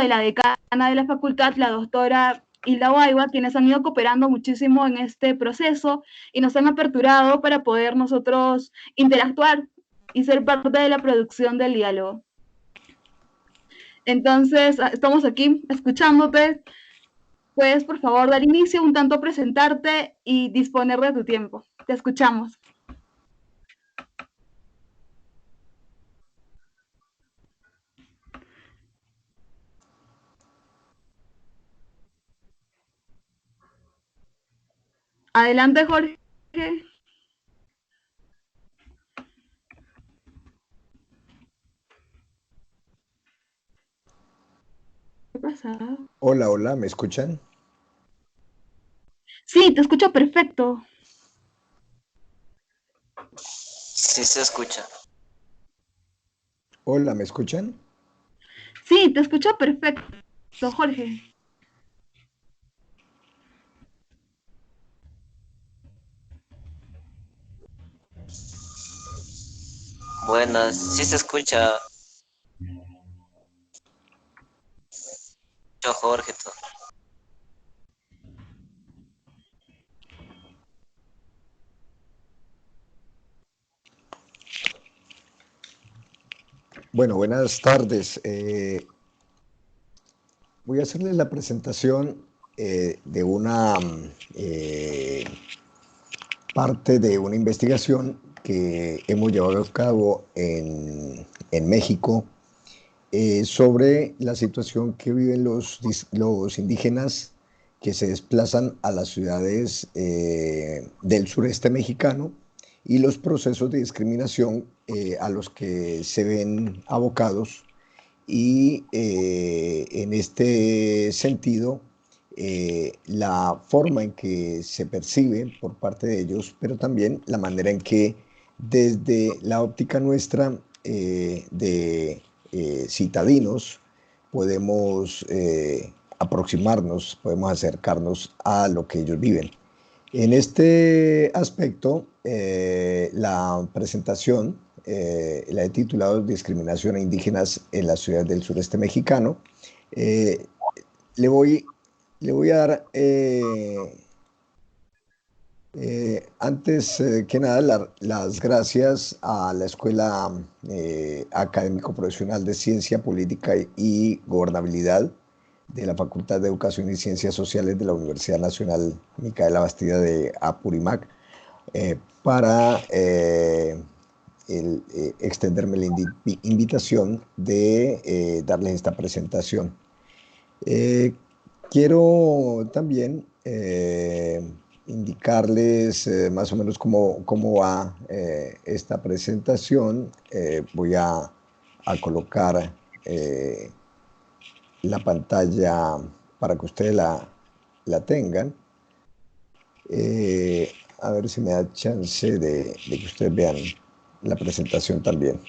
de la decana de la facultad, la doctora Hilda Guayba, quienes han ido cooperando muchísimo en este proceso y nos han aperturado para poder nosotros interactuar y ser parte de la producción del diálogo. Entonces, estamos aquí escuchándote. Puedes, por favor, dar inicio, un tanto presentarte y disponer de tu tiempo. Te escuchamos. Adelante, Jorge. ¿Qué pasa? Hola, hola, ¿me escuchan? Sí, te escucho perfecto. Sí se escucha. Hola, ¿me escuchan? Sí, te escucho perfecto, Jorge. Buenas, sí se escucha. Yo, Jorge. Bueno, buenas tardes. Voy a hacerles la presentación de una parte de una investigación que hemos llevado a cabo en México sobre la situación que viven los indígenas que se desplazan a las ciudades del sureste mexicano y los procesos de discriminación a los que se ven abocados. Y en este sentido, la forma en que se percibe por parte de ellos, pero también la manera en que desde la óptica nuestra de citadinos podemos aproximarnos, podemos acercarnos a lo que ellos viven. En este aspecto, la presentación la he titulado Discriminación a indígenas en las ciudades del sureste mexicano. Eh, le, voy, le voy a dar, antes que nada, las gracias a la Escuela Académico Profesional de Ciencia Política y Gobernabilidad de la Facultad de Educación y Ciencias Sociales de la Universidad Nacional Micaela Bastida de Apurímac, para extenderme la invitación de darles esta presentación. Quiero también indicarles más o menos cómo va esta presentación. Voy a colocar la pantalla para que ustedes la tengan. A ver si me da chance de que ustedes vean la presentación también.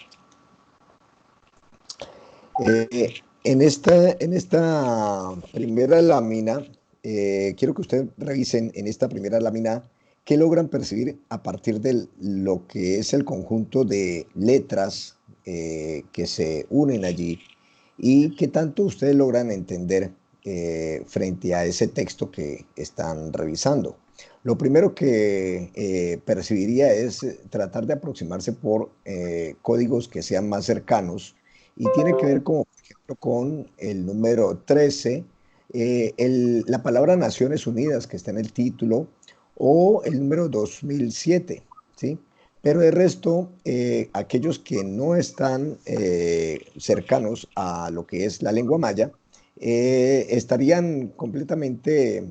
En esta primera lámina, quiero que ustedes revisen en esta primera lámina qué logran percibir a partir de lo que es el conjunto de letras que se unen allí y qué tanto ustedes logran entender frente a ese texto que están revisando. Lo primero que percibiría es tratar de aproximarse por códigos que sean más cercanos y tiene que ver como, por ejemplo, con el número 13, la palabra Naciones Unidas que está en el título, o el número 2007, ¿sí? Pero de resto, aquellos que no están cercanos a lo que es la lengua maya, estarían completamente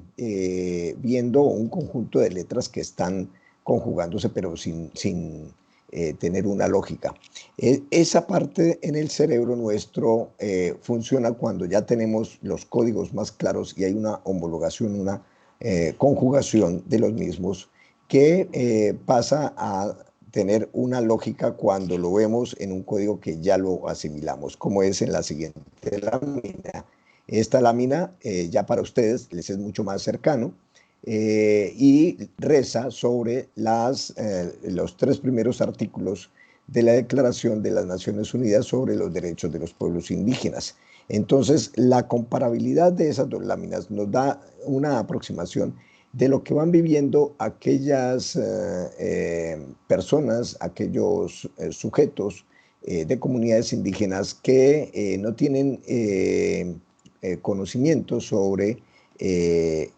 viendo un conjunto de letras que están conjugándose, pero sin tener una lógica. Esa parte en el cerebro nuestro funciona cuando ya tenemos los códigos más claros y hay una homologación, una conjugación de los mismos que pasa a tener una lógica cuando lo vemos en un código que ya lo asimilamos, como es en la siguiente lámina. Esta lámina ya para ustedes les es mucho más cercano y reza sobre los tres primeros artículos de la Declaración de las Naciones Unidas sobre los Derechos de los Pueblos Indígenas. Entonces, la comparabilidad de esas dos láminas nos da una aproximación de lo que van viviendo aquellas personas, aquellos sujetos de comunidades indígenas que no tienen conocimiento sobre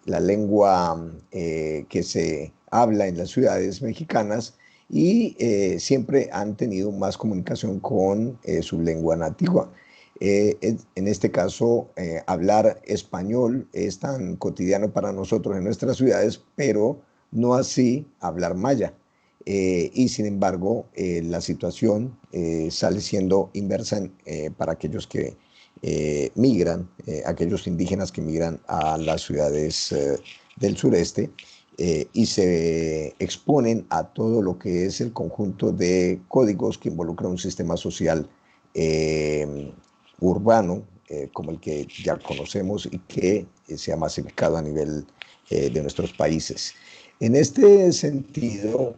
la lengua que se habla en las ciudades mexicanas y siempre han tenido más comunicación con su lengua nativa. En este caso, hablar español es tan cotidiano para nosotros en nuestras ciudades, pero no así hablar maya. Y sin embargo, la situación sale siendo inversa para aquellos que migran, aquellos indígenas que migran a las ciudades del sureste y se exponen a todo lo que es el conjunto de códigos que involucra un sistema social urbano, como el que ya conocemos y que se ha masificado a nivel de nuestros países. En este sentido,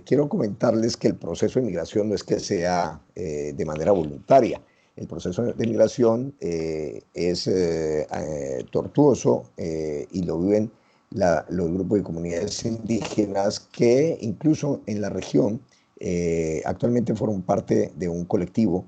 quiero comentarles que el proceso de migración no es que sea de manera voluntaria. El proceso de migración es tortuoso y lo viven los grupos de comunidades indígenas que incluso en la región actualmente forman parte de un colectivo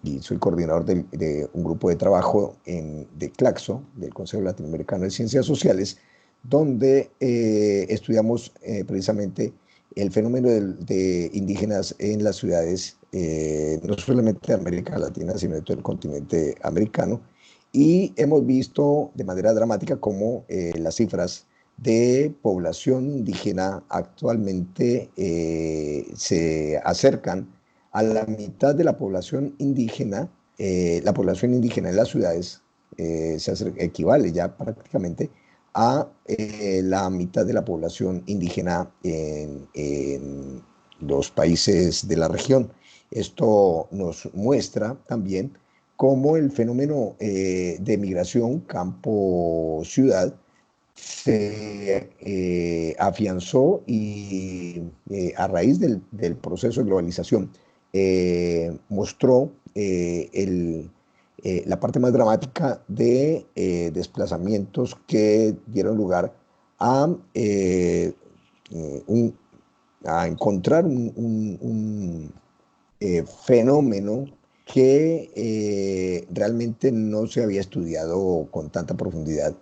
y soy coordinador de un grupo de trabajo de CLACSO, del Consejo Latinoamericano de Ciencias Sociales, donde estudiamos precisamente el fenómeno de indígenas en las ciudades, no solamente de América Latina, sino de todo el continente americano, y hemos visto de manera dramática cómo las cifras de población indígena actualmente se acercan a la mitad de la población indígena en las ciudades equivale ya prácticamente a la mitad de la población indígena en los países de la región. Esto nos muestra también cómo el fenómeno de migración campo-ciudad se afianzó y a raíz del proceso de globalización mostró la parte más dramática de desplazamientos que dieron lugar a, a encontrar un fenómeno que realmente no se había estudiado con tanta profundidad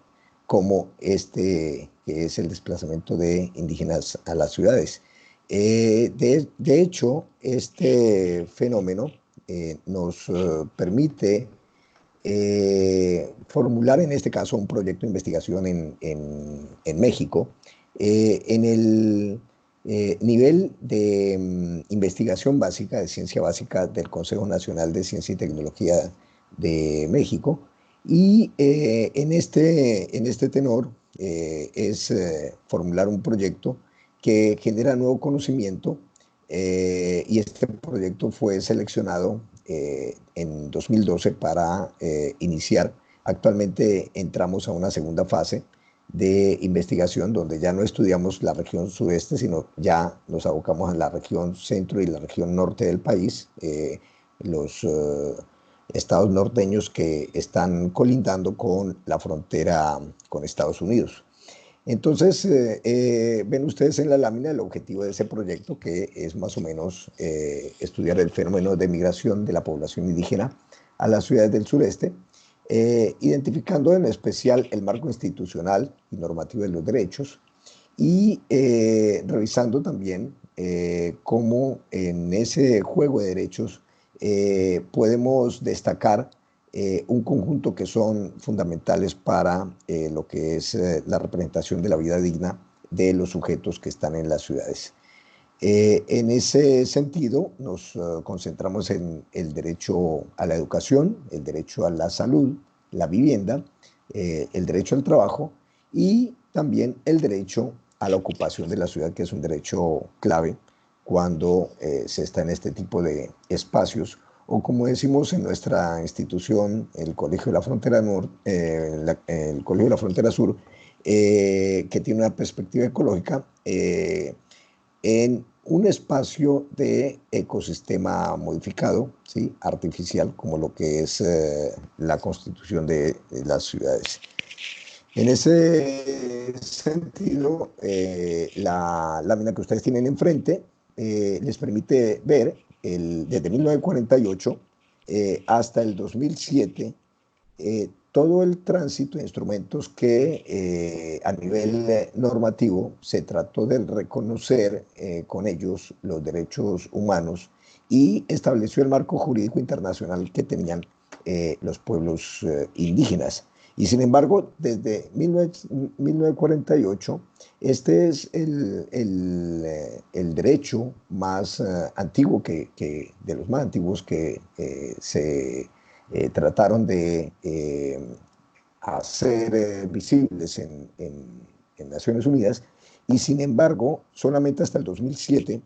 como este, que es el desplazamiento de indígenas a las ciudades. De hecho, este fenómeno nos permite formular en este caso un proyecto de investigación en México en el nivel de investigación básica, de ciencia básica del Consejo Nacional de Ciencia y Tecnología de México. Y en este tenor es formular un proyecto que genera nuevo conocimiento y este proyecto fue seleccionado en 2012 para iniciar. Actualmente entramos a una segunda fase de investigación donde ya no estudiamos la región sudeste, sino ya nos abocamos a la región centro y la región norte del país, los estados norteños que están colindando con la frontera con Estados Unidos. Entonces, ven ustedes en la lámina el objetivo de ese proyecto, que es más o menos estudiar el fenómeno de migración de la población indígena a las ciudades del sureste, identificando en especial el marco institucional y normativo de los derechos y revisando también cómo en ese juego de derechos podemos destacar un conjunto que son fundamentales para lo que es la representación de la vida digna de los sujetos que están en las ciudades. En ese sentido, nos concentramos en el derecho a la educación, el derecho a la salud, la vivienda, el derecho al trabajo y también el derecho a la ocupación de la ciudad, que es un derecho clave cuando se está en este tipo de espacios, o como decimos en nuestra institución, el Colegio de la Frontera el Colegio de la Frontera Sur, que tiene una perspectiva ecológica, en un espacio de ecosistema modificado, ¿sí? Artificial, como lo que es la constitución de las ciudades. En ese sentido, la lámina que ustedes tienen enfrente les permite ver desde 1948 hasta el 2007 todo el tránsito de instrumentos que a nivel normativo se trató de reconocer con ellos los derechos humanos y estableció el marco jurídico internacional que tenían los pueblos indígenas. Y sin embargo, desde 1948, este es el derecho más antiguo, de los más antiguos que se trataron de hacer visibles en Naciones Unidas, y sin embargo, solamente hasta el 2007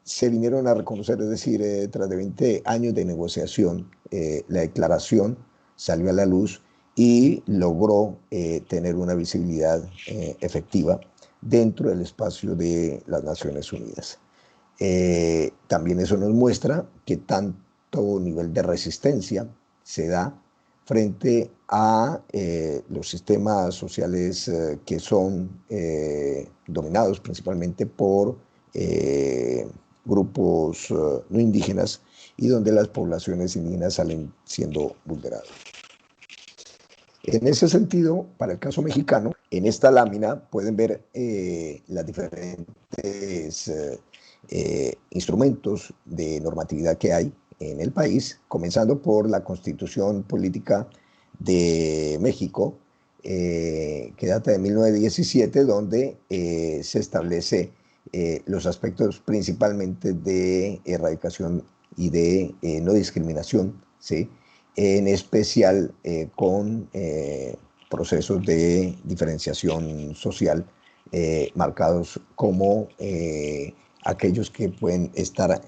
se vinieron a reconocer, es decir, tras de 20 años de negociación, la declaración salió a la luz y logró tener una visibilidad efectiva dentro del espacio de las Naciones Unidas. También eso nos muestra que tanto nivel de resistencia se da frente a los sistemas sociales que son dominados principalmente por grupos no indígenas y donde las poblaciones indígenas salen siendo vulneradas. En ese sentido, para el caso mexicano, en esta lámina pueden ver las diferentes instrumentos de normatividad que hay en el país, comenzando por la Constitución Política de México, que data de 1917, donde se establece los aspectos principalmente de erradicación y de no discriminación, ¿sí? En especial con procesos de diferenciación social marcados como aquellos que pueden estar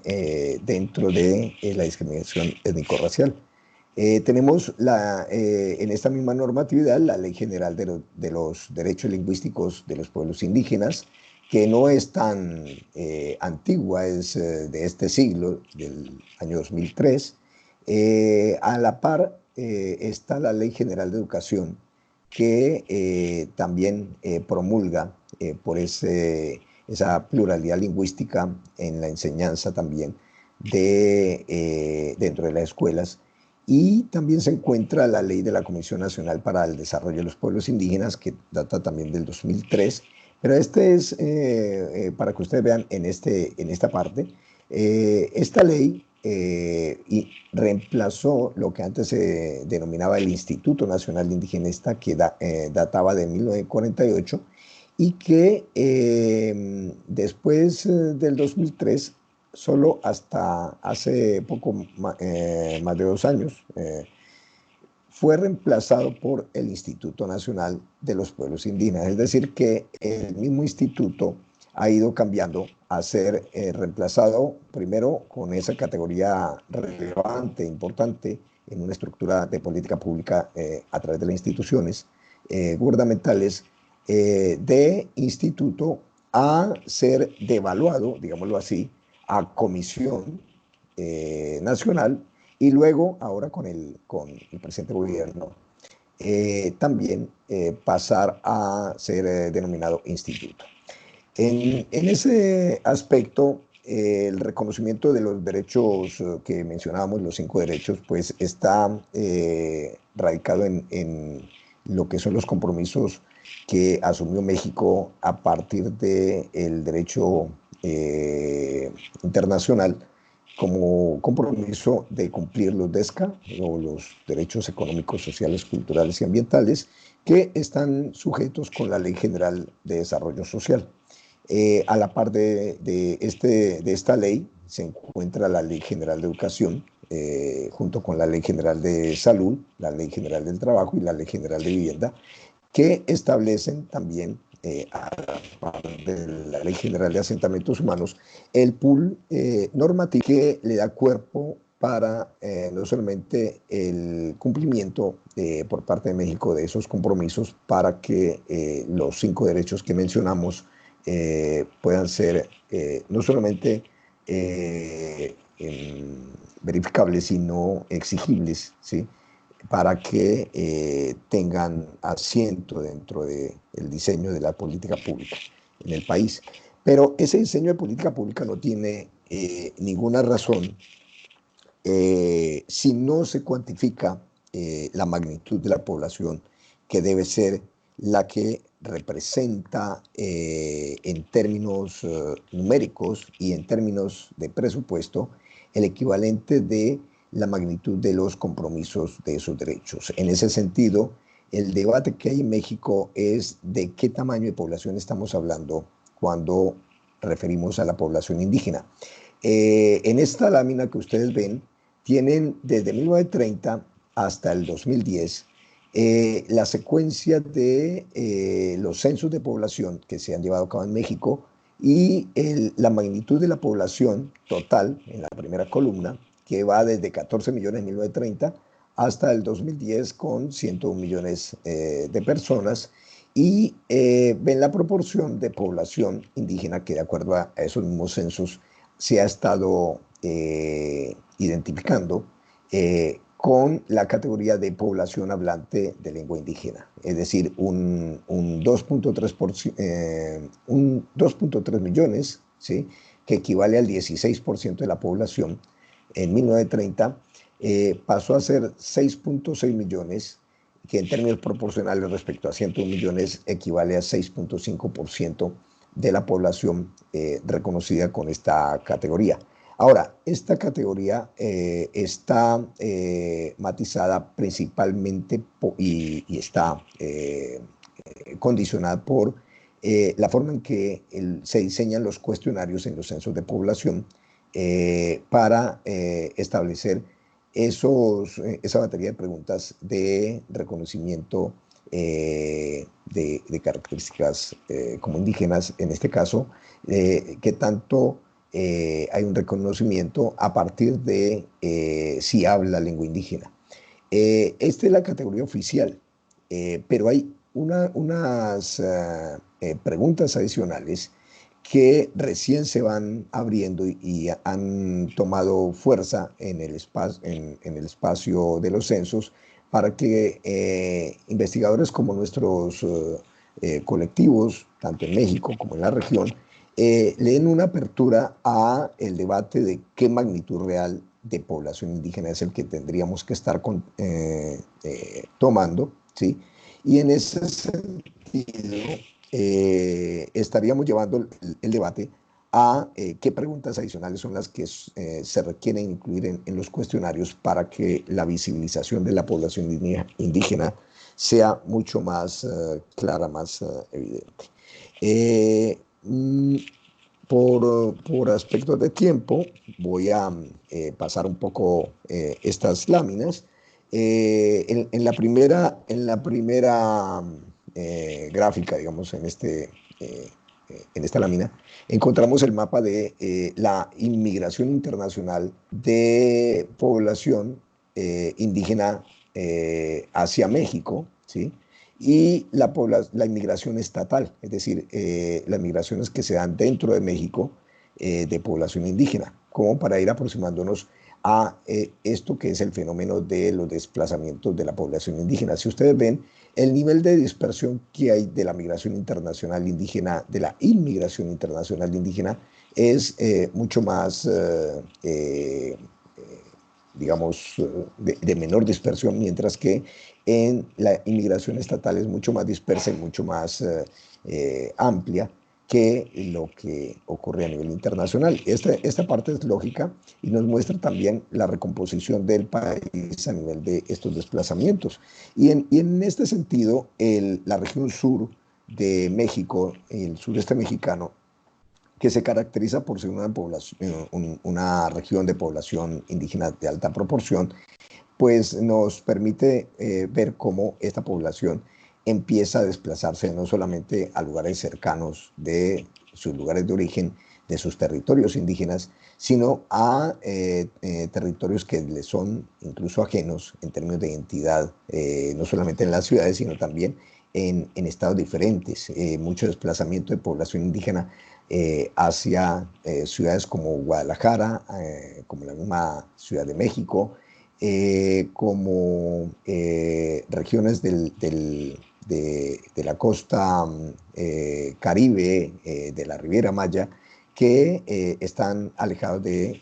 dentro de la discriminación étnico-racial. Tenemos en esta misma normatividad la Ley General de los Derechos Lingüísticos de los Pueblos Indígenas, que no es tan antigua, es de este siglo, del año 2003. A la par está la Ley General de Educación, que también promulga por esa pluralidad lingüística en la enseñanza también dentro de las escuelas. Y también se encuentra la Ley de la Comisión Nacional para el Desarrollo de los Pueblos Indígenas, que data también del 2003. Pero este es, para que ustedes vean en esta parte, esta ley y reemplazó lo que antes se denominaba el Instituto Nacional Indigenista, que databa de 1948, y que después del 2003, solo hasta hace poco más de 2 años, fue reemplazado por el Instituto Nacional de los Pueblos Indígenas. Es decir, que el mismo instituto ha ido cambiando a ser reemplazado primero con esa categoría relevante, importante en una estructura de política pública a través de las instituciones gubernamentales, de instituto a ser devaluado, digámoslo así, a comisión nacional, y luego ahora con el presente gobierno también pasar a ser denominado instituto. En ese aspecto, el reconocimiento de los derechos que mencionábamos, los 5 derechos, pues está radicado en lo que son los compromisos que asumió México a partir del derecho internacional, como compromiso de cumplir los DESCA, o los derechos económicos, sociales, culturales y ambientales, que están sujetos con la Ley General de Desarrollo Social. A la par de esta ley se encuentra la Ley General de Educación, junto con la Ley General de Salud, la Ley General del Trabajo y la Ley General de Vivienda, que establecen también, a la par de la Ley General de Asentamientos Humanos, el pool normativo que le da cuerpo para no solamente el cumplimiento por parte de México de esos compromisos, para que los 5 derechos que mencionamos puedan ser no solamente verificables, sino exigibles, ¿sí? Para que tengan asiento dentro del diseño de la política pública en el país. Pero ese diseño de política pública no tiene ninguna razón si no se cuantifica la magnitud de la población, que debe ser la que representa en términos numéricos y en términos de presupuesto el equivalente de la magnitud de los compromisos de esos derechos. En ese sentido, el debate que hay en México es de qué tamaño de población estamos hablando cuando referimos a la población indígena. En esta lámina que ustedes ven, tienen desde 1930 hasta el 2010 la secuencia de los censos de población que se han llevado a cabo en México y la magnitud de la población total en la primera columna, que va desde 14 millones en 1930 hasta el 2010 con 101 millones de personas, y ven la proporción de población indígena que de acuerdo a esos mismos censos se ha estado identificando con la categoría de población hablante de lengua indígena, es decir, un 2.3 millones, ¿sí? Que equivale al 16% de la población. En 1930 pasó a ser 6.6 millones, que en términos proporcionales respecto a 101 millones equivale a 6.5% de la población reconocida con esta categoría. Ahora, esta categoría está matizada principalmente y está condicionada por la forma en que se diseñan los cuestionarios en los censos de población para establecer esa batería de preguntas de reconocimiento de características como indígenas, en este caso, que tanto hay un reconocimiento a partir de si habla lengua indígena. Esta es la categoría oficial, pero hay unas preguntas adicionales que recién se van abriendo y han tomado fuerza en el espacio de los censos para que investigadores como nuestros colectivos, tanto en México como en la región, le den una apertura a el debate de qué magnitud real de población indígena es el que tendríamos que estar tomando, ¿sí? Y en ese sentido estaríamos llevando el debate a qué preguntas adicionales son las que se requieren incluir en los cuestionarios para que la visibilización de la población indígena sea mucho más clara, más evidente. Por aspectos de tiempo, voy a pasar un poco estas láminas. En la primera gráfica, digamos, en esta lámina, encontramos el mapa de la inmigración internacional de población indígena hacia México, ¿sí? Y la inmigración estatal, es decir, las migraciones que se dan dentro de México de población indígena, como para ir aproximándonos a esto que es el fenómeno de los desplazamientos de la población indígena. Si ustedes ven, el nivel de dispersión que hay de la migración internacional indígena, de la inmigración internacional indígena, es mucho más, digamos, de menor dispersión, mientras que en la inmigración estatal es mucho más dispersa y mucho más amplia que lo que ocurre a nivel internacional. Esta parte es lógica y nos muestra también la recomposición del país a nivel de estos desplazamientos. Y en este sentido, la región sur de México, el sureste mexicano, que se caracteriza por ser una región de población indígena de alta proporción, pues nos permite ver cómo esta población empieza a desplazarse no solamente a lugares cercanos de sus lugares de origen, de sus territorios indígenas, sino a territorios que le son incluso ajenos en términos de identidad, no solamente en las ciudades, sino también en estados diferentes, mucho desplazamiento de población indígena hacia ciudades como Guadalajara, como la misma Ciudad de México, como regiones de la costa Caribe, de la Riviera Maya, que están alejados de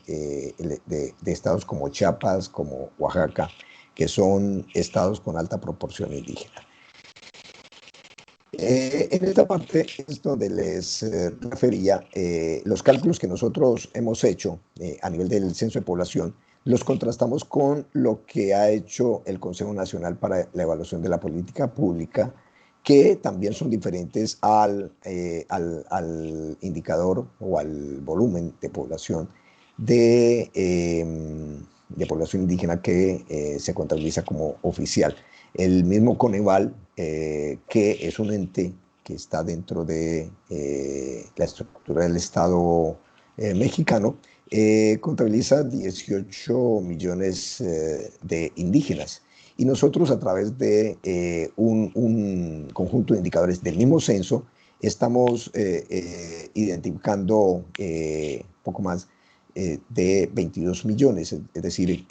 estados como Chiapas, como Oaxaca, que son estados con alta proporción indígena. En esta parte es donde les refería los cálculos que nosotros hemos hecho a nivel del censo de población, los contrastamos con lo que ha hecho el Consejo Nacional para la Evaluación de la Política Pública, que también son diferentes al indicador o al volumen de población de población indígena que se contabiliza como oficial. El mismo Coneval, que es un ente que está dentro de la estructura del Estado mexicano, contabiliza 18 millones de indígenas. Y nosotros, a través de un conjunto de indicadores del mismo censo, estamos identificando poco más de 22 millones, es decir,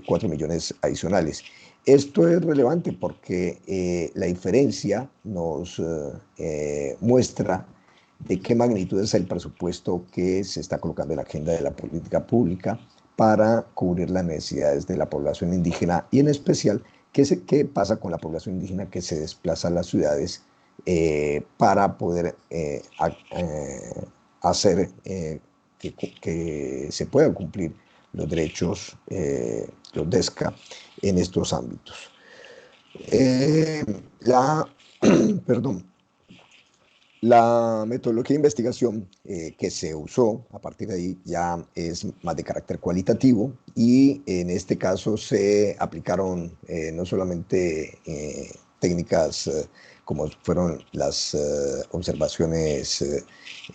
4 millones adicionales. Esto es relevante porque la diferencia nos muestra de qué magnitud es el presupuesto que se está colocando en la agenda de la política pública para cubrir las necesidades de la población indígena y en especial qué pasa con la población indígena que se desplaza a las ciudades para poder hacer que se puedan cumplir los derechos, los DESCA, en estos ámbitos. Perdón, la metodología de investigación que se usó a partir de ahí ya es más de carácter cualitativo y en este caso se aplicaron no solamente técnicas como fueron las observaciones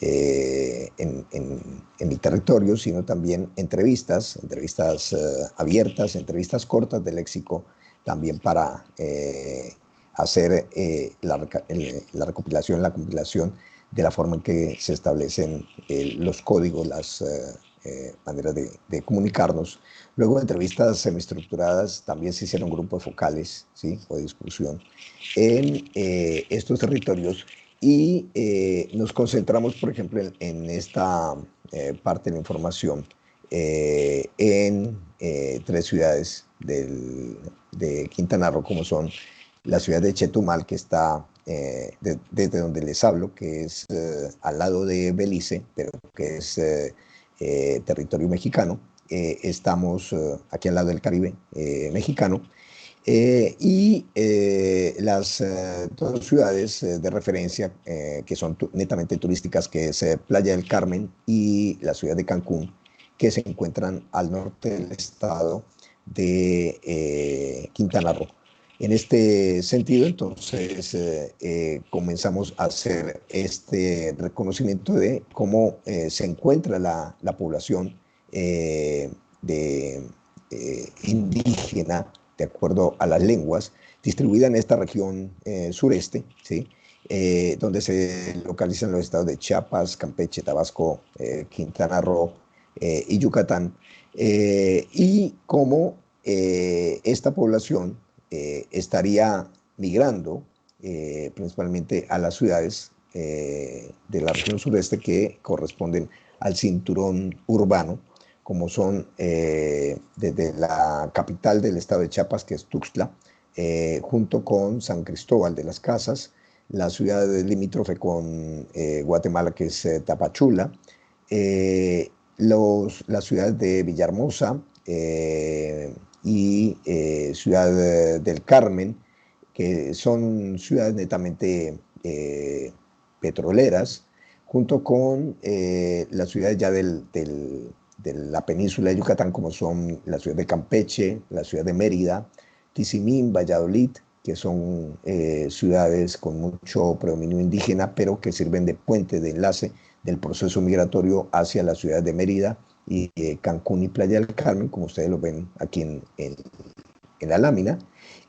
en mi territorio, sino también entrevistas abiertas, entrevistas cortas de léxico, también para hacer la recopilación, la compilación de la forma en que se establecen los códigos, las maneras de comunicarnos. Luego de entrevistas semiestructuradas, también se hicieron grupos focales, ¿sí?, o de discusión en estos territorios y nos concentramos, por ejemplo, en esta parte de la información en 3 ciudades de Quintana Roo, como son la ciudad de Chetumal, que está desde donde les hablo, que es al lado de Belice, pero que es territorio mexicano. Estamos aquí al lado del Caribe mexicano. Y las 2 ciudades de referencia que son netamente turísticas, que es Playa del Carmen y la ciudad de Cancún, que se encuentran al norte del estado de Quintana Roo. En este sentido, entonces, comenzamos a hacer este reconocimiento de cómo se encuentra la población indígena, de acuerdo a las lenguas, distribuida en esta región sureste, ¿sí?, donde se localizan los estados de Chiapas, Campeche, Tabasco, Quintana Roo y Yucatán, y cómo esta población estaría migrando principalmente a las ciudades de la región sureste que corresponden al cinturón urbano, como son desde la capital del estado de Chiapas, que es Tuxtla, junto con San Cristóbal de las Casas, la ciudad limítrofe con Guatemala, que es Tapachula, las ciudades de Villahermosa y Ciudad del Carmen, que son ciudades netamente petroleras, junto con las ciudades ya de la península de Yucatán, como son la ciudad de Campeche, la ciudad de Mérida, Tizimín, Valladolid, que son ciudades con mucho predominio indígena, pero que sirven de puente, de enlace del proceso migratorio hacia la ciudad de Mérida y Cancún y Playa del Carmen, como ustedes lo ven aquí en la lámina.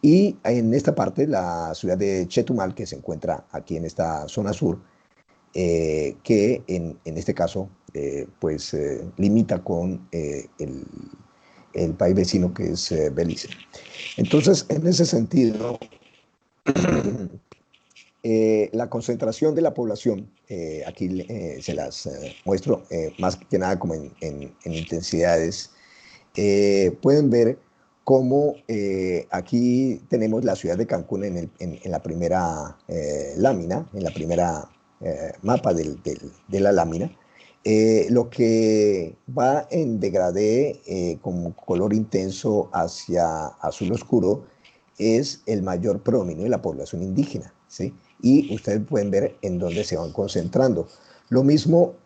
Y en esta parte, la ciudad de Chetumal, que se encuentra aquí en esta zona sur, que en este caso pues limita con el país vecino que es Belice. Entonces, en ese sentido, la concentración de la población, aquí se las muestro más que nada como en intensidades. Pueden ver cómo aquí tenemos la ciudad de Cancún en la primera lámina, en la primera mapa de la lámina. Lo que va en degradé con color intenso hacia azul oscuro es el mayor predominio de la población indígena, ¿sí? Y ustedes pueden ver en dónde se van concentrando. Lo mismo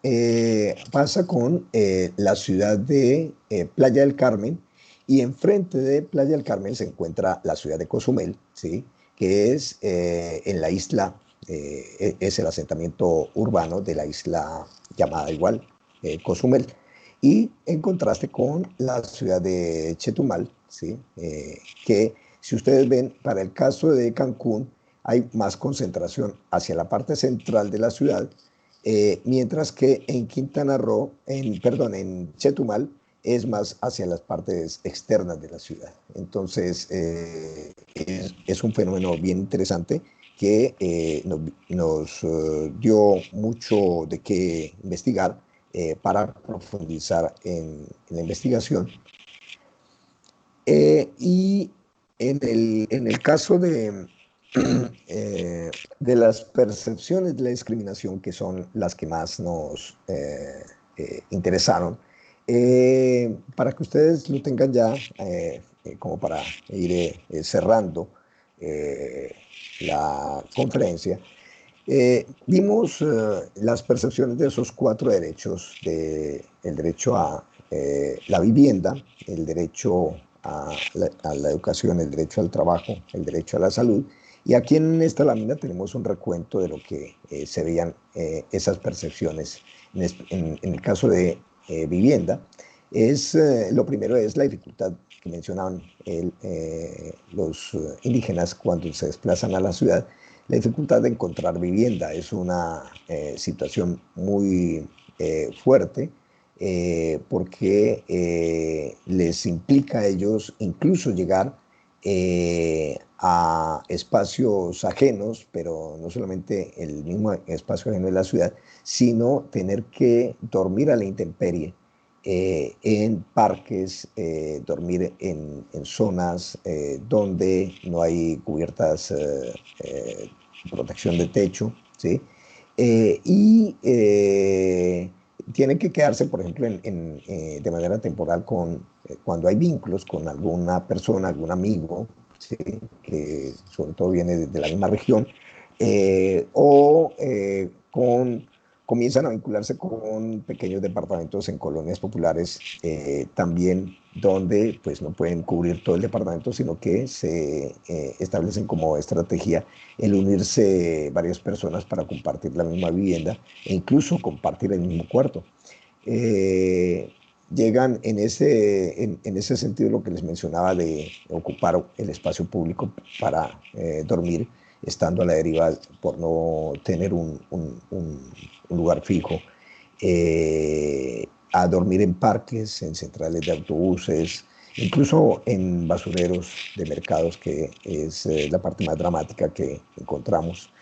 pasa con la ciudad de Playa del Carmen, y enfrente de Playa del Carmen se encuentra la ciudad de Cozumel, ¿sí? Que es en la isla, es el asentamiento urbano de la isla llamada igual Cozumel. Y en contraste con la ciudad de Chetumal, ¿sí? Que si ustedes ven, para el caso de Cancún, hay más concentración hacia la parte central de la ciudad, mientras que en Quintana Roo, perdón, en Chetumal, es más hacia las partes externas de la ciudad. Entonces, es un fenómeno bien interesante que nos dio mucho de qué investigar para profundizar en la investigación. Y en el caso de las percepciones de la discriminación, que son las que más nos interesaron, para que ustedes lo tengan ya como para ir cerrando la conferencia, vimos las percepciones de esos cuatro derechos, el derecho a la vivienda, el derecho a la educación, el derecho al trabajo, el derecho a la salud. Y aquí en esta lámina tenemos un recuento de lo que se veían esas percepciones. En el caso de vivienda, lo primero es la dificultad que mencionaban los indígenas cuando se desplazan a la ciudad. La dificultad de encontrar vivienda es una situación muy fuerte, porque les implica a ellos incluso llegar a espacios ajenos, pero no solamente el mismo espacio ajeno de la ciudad, sino tener que dormir a la intemperie en parques, dormir en zonas donde no hay cubiertas, protección de techo, ¿sí? Y tienen que quedarse, por ejemplo, de manera temporal cuando hay vínculos con alguna persona, algún amigo, ¿sí? Que sobre todo viene de la misma región, o comienzan a vincularse con pequeños departamentos en colonias populares, también donde pues no pueden cubrir todo el departamento, sino que se establecen como estrategia el unirse varias personas para compartir la misma vivienda e incluso compartir el mismo cuarto. Llegan en ese sentido lo que les mencionaba de ocupar el espacio público para dormir, estando a la deriva por no tener un lugar fijo, a dormir en parques, en centrales de autobuses, incluso en basureros de mercados, que es la parte más dramática que encontramos.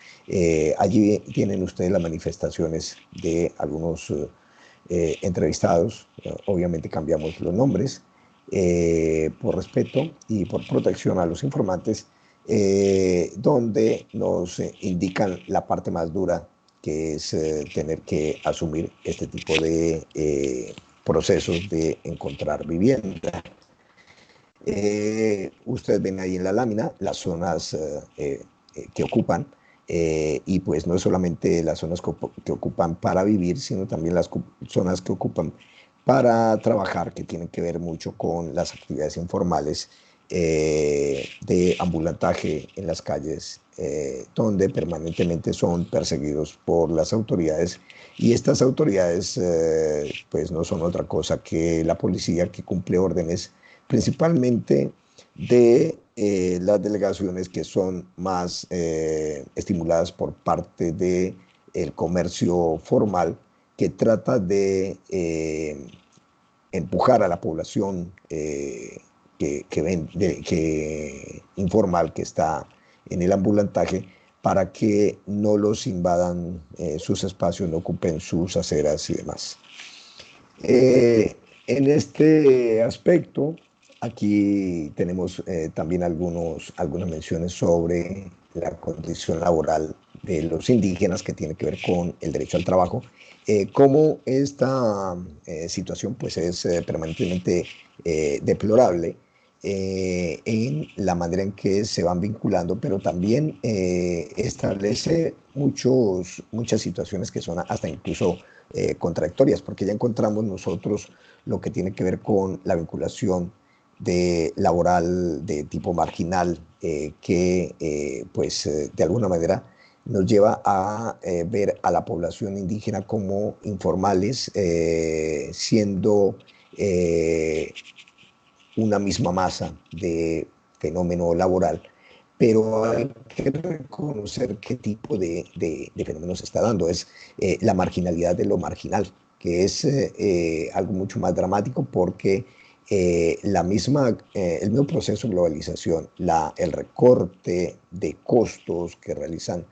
Allí tienen ustedes las manifestaciones de algunos entrevistados. Obviamente cambiamos los nombres por respeto y por protección a los informantes, donde nos indican la parte más dura, que es tener que asumir este tipo de procesos de encontrar vivienda. Ustedes ven ahí en la lámina las zonas que ocupan, y pues no es solamente las zonas que ocupan para vivir, sino también las zonas que ocupan para trabajar, que tienen que ver mucho con las actividades informales de ambulantaje en las calles, donde permanentemente son perseguidos por las autoridades, y estas autoridades pues no son otra cosa que la policía, que cumple órdenes principalmente de las delegaciones que son más estimuladas por parte del comercio formal, que trata de empujar a la población que informal que está en el ambulantaje para que no los invadan sus espacios, no ocupen sus aceras y demás. En este aspecto, aquí tenemos también algunas menciones sobre la condición laboral de los indígenas que tiene que ver con el derecho al trabajo, cómo esta situación pues, es permanentemente deplorable en la manera en que se van vinculando, pero también establece muchas situaciones que son hasta incluso contradictorias, porque ya encontramos nosotros lo que tiene que ver con la vinculación laboral de tipo marginal, que de alguna manera nos lleva a ver a la población indígena como informales, siendo una misma masa de fenómeno laboral, pero hay que reconocer qué tipo de fenómeno se está dando. Es la marginalidad de lo marginal, que es algo mucho más dramático porque el mismo proceso de globalización, el recorte de costos que realizan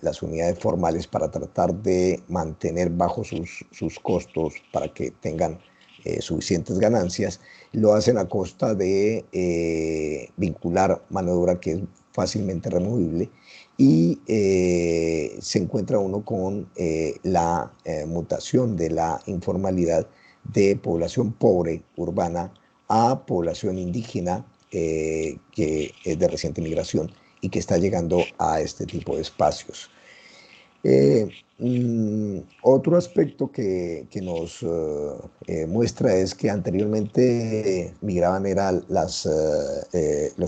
las unidades formales para tratar de mantener bajos sus costos para que tengan suficientes ganancias, lo hacen a costa de vincular mano de obra que es fácilmente removible, y se encuentra uno con la mutación de la informalidad de población pobre urbana a población indígena que es de reciente migración y que está llegando a este tipo de espacios. Otro aspecto que nos muestra es que anteriormente migraban eran los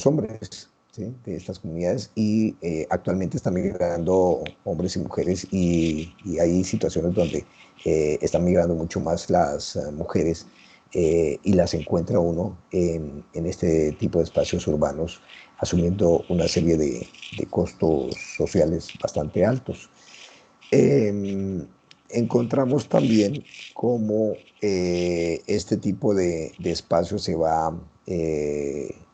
hombres, ¿sí?, de estas comunidades, y actualmente están migrando hombres y mujeres, y hay situaciones donde están migrando mucho más las mujeres, y las encuentra uno en este tipo de espacios urbanos, asumiendo una serie de costos sociales bastante altos. Encontramos también cómo este tipo de espacios se va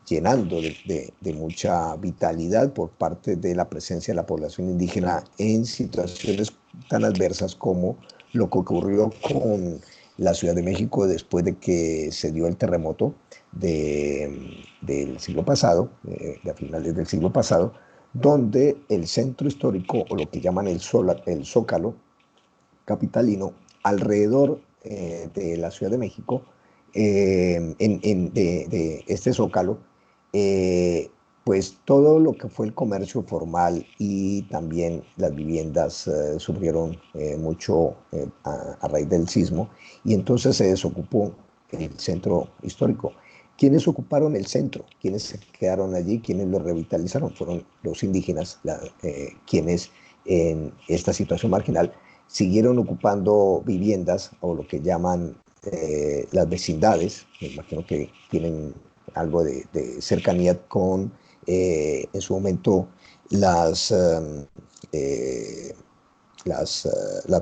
llenando de mucha vitalidad por parte de la presencia de la población indígena en situaciones tan adversas como lo que ocurrió con la Ciudad de México después de que se dio el terremoto del siglo pasado, a finales del siglo pasado, donde el centro histórico, o lo que llaman el Zócalo capitalino, alrededor de la Ciudad de México, de este Zócalo, pues todo lo que fue el comercio formal y también las viviendas sufrieron mucho a raíz del sismo, y entonces se desocupó el centro histórico. ¿Quiénes ocuparon el centro? ¿Quiénes se quedaron allí? ¿Quiénes lo revitalizaron? Fueron los indígenas, quienes en esta situación marginal siguieron ocupando viviendas, o lo que llaman las vecindades. Me imagino que tienen algo de cercanía con, en su momento, las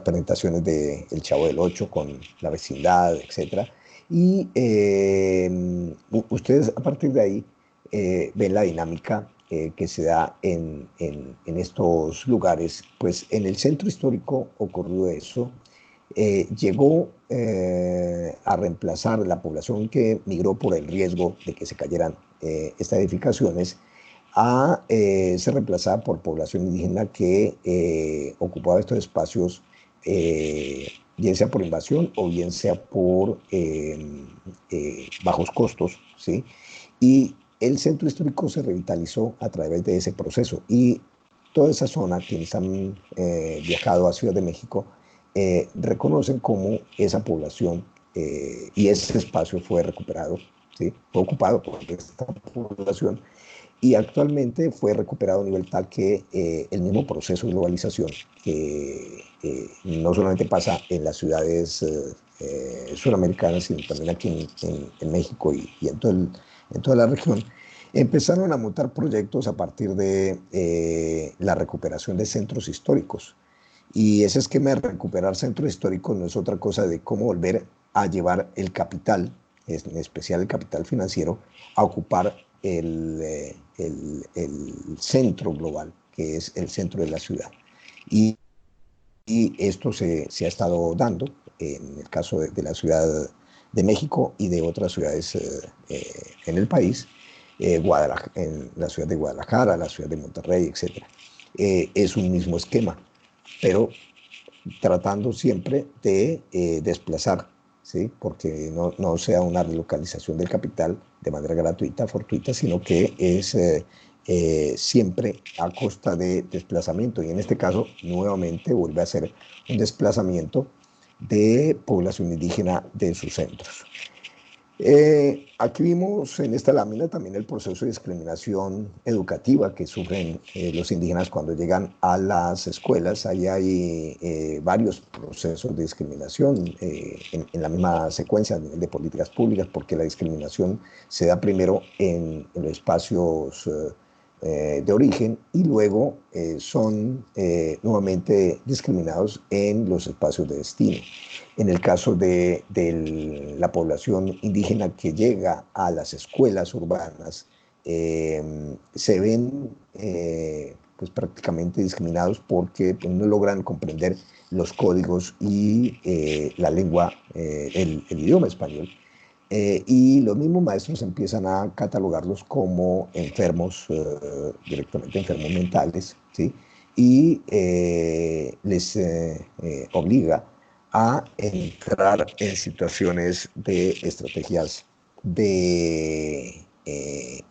presentaciones de El Chavo del Ocho con la vecindad, etcétera. Y ustedes a partir de ahí ven la dinámica que se da en estos lugares. Pues en el centro histórico ocurrió eso. Llegó a reemplazar la población que migró por el riesgo de que se cayeran estas edificaciones, a ser reemplazada por población indígena que ocupaba estos espacios, bien sea por invasión o bien sea por bajos costos, ¿sí? Y el centro histórico se revitalizó a través de ese proceso, y toda esa zona, quienes han viajado a Ciudad de México, reconocen cómo esa población y ese espacio fue recuperado, ¿sí? Fue ocupado por esta población, y actualmente fue recuperado a nivel tal que el mismo proceso de globalización, que no solamente pasa en las ciudades suramericanas, sino también aquí en México y en toda la región, empezaron a montar proyectos a partir de la recuperación de centros históricos. Y ese esquema de recuperar centros históricos no es otra cosa de cómo volver a llevar el capital, en especial el capital financiero, a ocupar el centro global, que es el centro de la ciudad. Y esto se ha estado dando en el caso de la Ciudad de México y de otras ciudades en el país, en la ciudad de Guadalajara, la ciudad de Monterrey, etc. Es un mismo esquema, pero tratando siempre de desplazar, ¿sí? Porque no sea una relocalización del capital de manera gratuita, fortuita, sino que es siempre a costa de desplazamiento. Y en este caso, nuevamente, vuelve a ser un desplazamiento de población indígena de sus centros. Aquí vimos en esta lámina también el proceso de discriminación educativa que sufren los indígenas cuando llegan a las escuelas. Ahí hay varios procesos de discriminación en la misma secuencia de políticas públicas, porque la discriminación se da primero en los espacios de origen y luego son nuevamente discriminados en los espacios de destino. En el caso de la población indígena que llega a las escuelas urbanas, se ven pues prácticamente discriminados porque pues, no logran comprender los códigos y la lengua, el idioma español. Y los mismos maestros empiezan a catalogarlos como enfermos, directamente enfermos mentales, ¿sí? Y les obliga a entrar en situaciones de estrategias de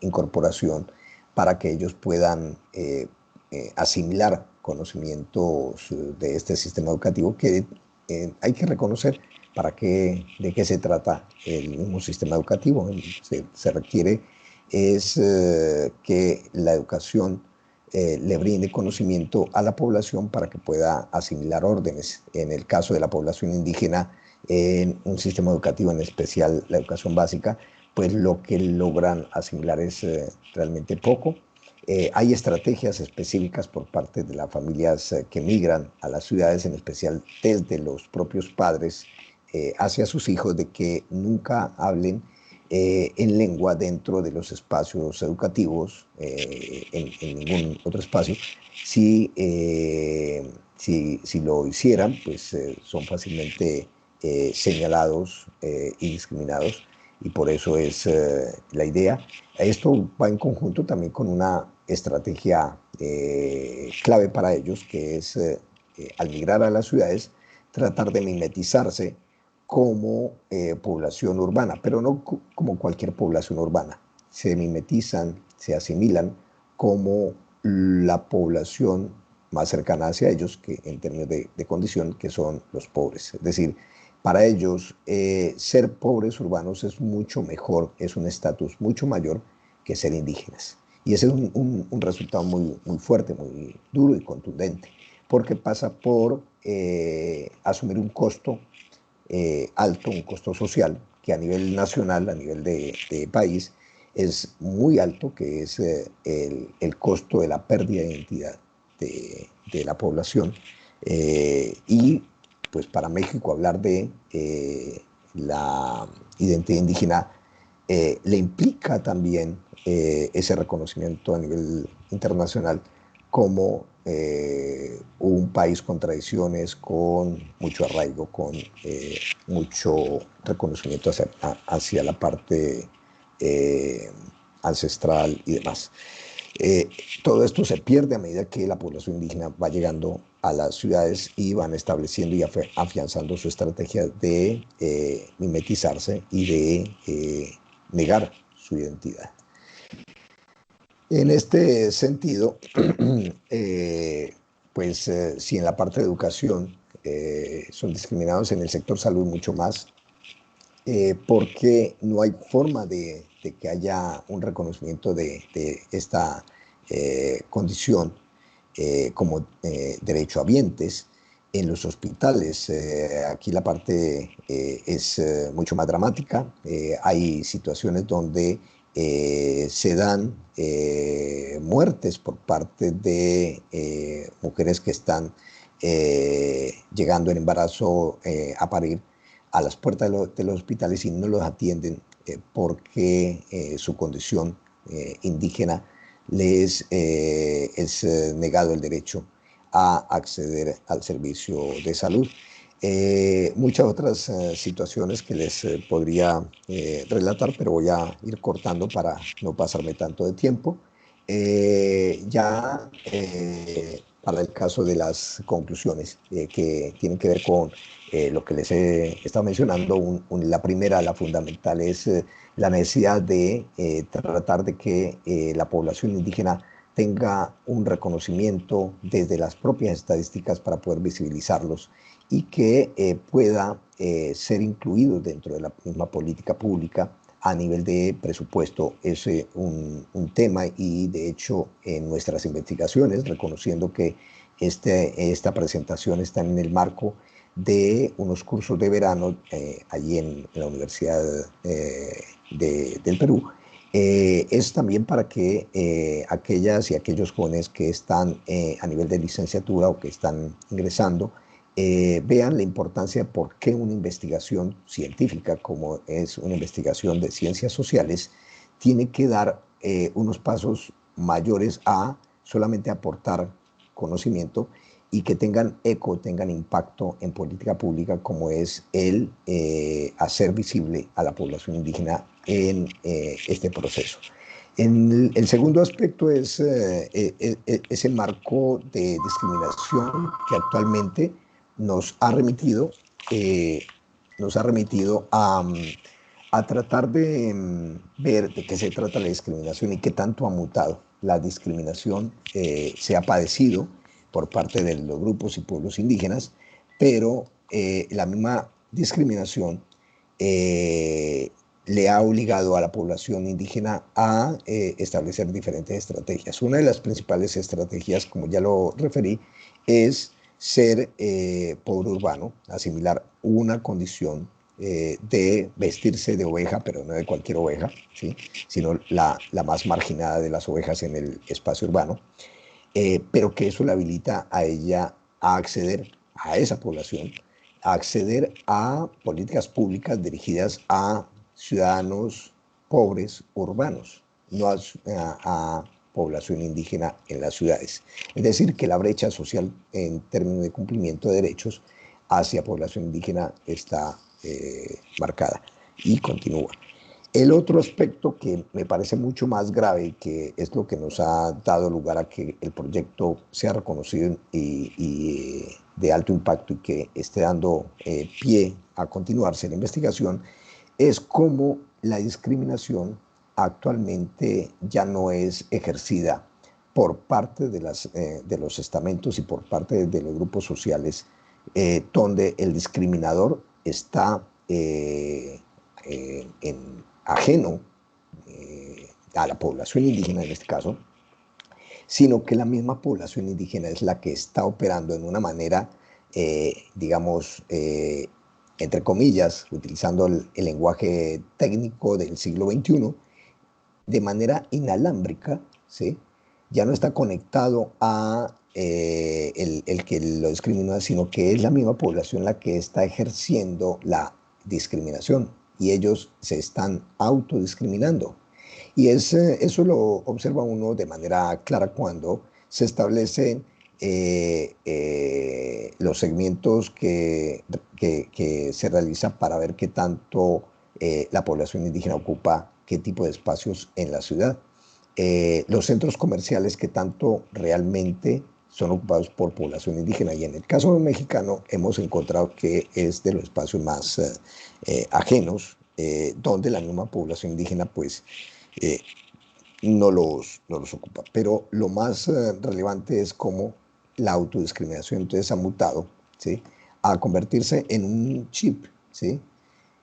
incorporación para que ellos puedan asimilar conocimientos de este sistema educativo que hay que reconocer de qué se trata el mismo sistema educativo. Se requiere es que la educación le brinde conocimiento a la población para que pueda asimilar órdenes. En el caso de la población indígena, en un sistema educativo, en especial la educación básica, pues lo que logran asimilar es realmente poco. Hay estrategias específicas por parte de las familias que migran a las ciudades, en especial desde los propios padres hacia sus hijos, de que nunca hablen en lengua dentro de los espacios educativos, en ningún otro espacio. Si lo hicieran, pues son fácilmente señalados y discriminados, y por eso es la idea. Esto va en conjunto también con una estrategia clave para ellos, que es al migrar a las ciudades, tratar de mimetizarse como población urbana, pero no como cualquier población urbana. Se mimetizan, se asimilan como la población más cercana hacia ellos, que en términos de condición, que son los pobres. Es decir, para ellos ser pobres urbanos es mucho mejor, es un estatus mucho mayor que ser indígenas. Y ese es un resultado muy, muy fuerte, muy duro y contundente, porque pasa por asumir un costo alto, un costo social, que a nivel nacional, a nivel de país, es muy alto, que es el costo de la pérdida de identidad de la población. Y pues para México hablar de la identidad indígena le implica también ese reconocimiento a nivel internacional como un país con tradiciones, con mucho arraigo, con mucho reconocimiento hacia la parte ancestral y demás. Todo esto se pierde a medida que la población indígena va llegando a las ciudades y van estableciendo y afianzando su estrategia de mimetizarse y de negar su identidad. En este sentido, si en la parte de educación son discriminados, en el sector salud mucho más, porque no hay forma de que haya un reconocimiento de esta condición como derechohabientes en los hospitales. Aquí la parte es mucho más dramática. Hay situaciones donde se dan muertes por parte de mujeres que están llegando en embarazo a parir a las puertas de los hospitales y no los atienden porque su condición indígena les es negado el derecho a acceder al servicio de salud. Muchas otras situaciones que les podría relatar, pero voy a ir cortando para no pasarme tanto de tiempo. Para el caso de las conclusiones que tienen que ver con lo que les he estado mencionando, la primera, la fundamental, es la necesidad de tratar de que la población indígena tenga un reconocimiento desde las propias estadísticas para poder visibilizarlos y que pueda ser incluido dentro de la misma política pública a nivel de presupuesto. Es un tema y de hecho en nuestras investigaciones, reconociendo que esta presentación está en el marco de unos cursos de verano allí en la Universidad del Perú, es también para que aquellas y aquellos jóvenes que están a nivel de licenciatura o que están ingresando vean la importancia de por qué una investigación científica, como es una investigación de ciencias sociales, tiene que dar unos pasos mayores a solamente aportar conocimiento y que tengan eco, tengan impacto en política pública, como es el hacer visible a la población indígena en este proceso. El segundo aspecto es ese marco de discriminación que actualmente nos ha remitido a tratar de ver de qué se trata la discriminación y qué tanto ha mutado. La discriminación se ha padecido por parte de los grupos y pueblos indígenas, pero la misma discriminación le ha obligado a la población indígena a establecer diferentes estrategias. Una de las principales estrategias, como ya lo referí, es ser pobre urbano, asimilar una condición de vestirse de oveja, pero no de cualquier oveja, ¿sí? Sino la más marginada de las ovejas en el espacio urbano, pero que eso le habilita a ella a acceder a esa población, a acceder a políticas públicas dirigidas a ciudadanos pobres urbanos, no a población indígena en las ciudades. Es decir, que la brecha social en términos de cumplimiento de derechos hacia población indígena está marcada y continúa. El otro aspecto que me parece mucho más grave, que es lo que nos ha dado lugar a que el proyecto sea reconocido y de alto impacto y que esté dando pie a continuarse la investigación, es cómo la discriminación actualmente ya no es ejercida por parte de los estamentos y por parte de los grupos sociales, donde el discriminador está ajeno a la población indígena en este caso, sino que la misma población indígena es la que está operando en una manera, digamos, entre comillas, utilizando el lenguaje técnico del siglo XXI, de manera inalámbrica, ¿sí? Ya no está conectado a el que lo discrimina, sino que es la misma población la que está ejerciendo la discriminación y ellos se están autodiscriminando. Y eso lo observa uno de manera clara cuando se establecen los segmentos que se realizan para ver qué tanto la población indígena ocupa qué tipo de espacios en la ciudad. Los centros comerciales que tanto realmente son ocupados por población indígena. Y en el caso mexicano hemos encontrado que es de los espacios más ajenos, donde la misma población indígena pues no los ocupa. Pero lo más relevante es cómo la autodiscriminación entonces ha mutado, ¿sí? A convertirse en un chip, ¿sí?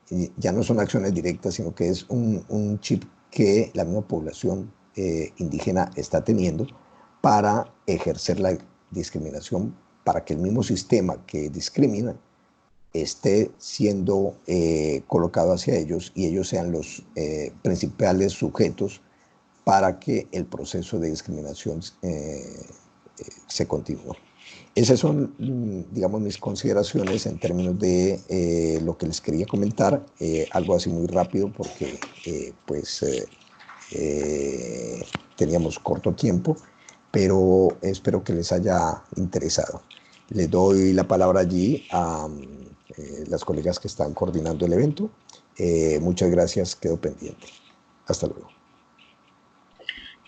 Y ya no son acciones directas, sino que es un chip que la misma población indígena está teniendo para ejercer la discriminación, para que el mismo sistema que discrimina esté siendo colocado hacia ellos y ellos sean los principales sujetos para que el proceso de discriminación se continúe. Esas son, digamos, mis consideraciones en términos de lo que les quería comentar, algo así muy rápido porque teníamos corto tiempo, pero espero que les haya interesado. Le doy la palabra allí a las colegas que están coordinando el evento. Muchas gracias, quedo pendiente. Hasta luego.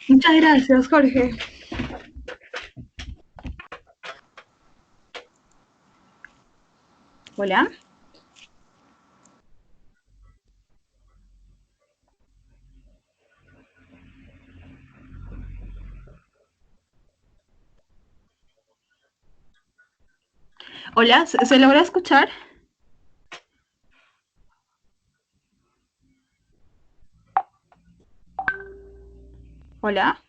Muchas gracias, Jorge. Hola. Hola, ¿se logra escuchar? Hola.